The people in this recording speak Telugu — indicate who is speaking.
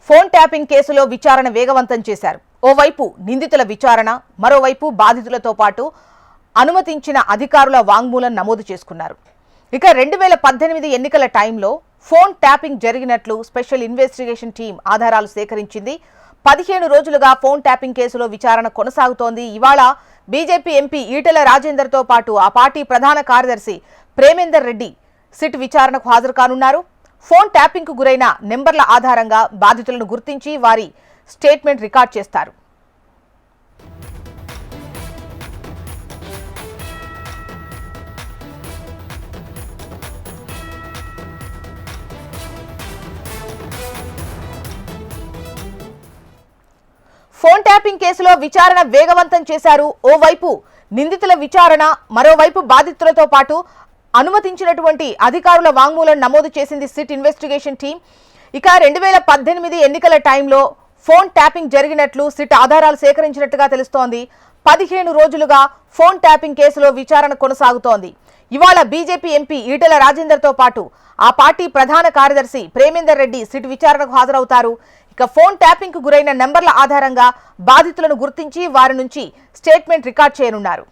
Speaker 1: ఫోన్ ట్యాపింగ్ కేసులో విచారణ వేగవంతం చేశారు. ఓవైపు నిందితుల విచారణ, మరోవైపు బాధితులతో పాటు అనుమతించిన అధికారుల వాంగ్మూలం నమోదు చేసుకున్నారు. ఇక 2018 ఎన్నికల టైంలో ఫోన్ ట్యాపింగ్ జరిగినట్లు స్పెషల్ ఇన్వెస్టిగేషన్ టీం ఆధారాలు సేకరించింది. 15 రోజులుగా ఫోన్ ట్యాపింగ్ కేసులో విచారణ కొనసాగుతోంది. ఇవాళ బీజేపీ ఎంపీ ఈటెల రాజేందర్తో పాటు ఆ పార్టీ ప్రధాన కార్యదర్శి ప్రేమేందర్ రెడ్డి సిట్ విచారణకు హాజరు కానున్నారు. ఫోన్ ట్యాపింగ్ కు గురైన నెంబర్ల ఆధారంగా బాధితులను గుర్తించి వారి స్టేట్మెంట్ రికార్డ్ చేస్తారు. ఫోన్ ట్యాపింగ్ కేసులో విచారణ వేగవంతం చేశారు. ఓవైపు నిందితుల విచారణ, మరోవైపు బాధితులతో పాటు అనుమతించినటువంటి అధికారుల వాంగ్మూలం నమోదు చేసింది సిట్ ఇన్వెస్టిగేషన్ టీం. ఇక 2018 ఎన్నికల టైంలో ఫోన్ ట్యాపింగ్ జరిగినట్లు సిట్ ఆధారాలు సేకరించినట్టుగా తెలుస్తోంది. 15 రోజులుగా ఫోన్ ట్యాపింగ్ కేసులో విచారణ కొనసాగుతోంది. ఇవాళ బీజేపీ ఎంపీ ఈటెల రాజేందర్తో పాటు ఆ పార్టీ ప్రధాన కార్యదర్శి ప్రేమేందర్ రెడ్డి సిట్ విచారణకు హాజరవుతారు. ఇక ఫోన్ ట్యాపింగ్ కు గురైన నెంబర్ల ఆధారంగా బాధితులను గుర్తించి వారి నుంచి స్టేట్మెంట్ రికార్డ్ చేయనున్నారు.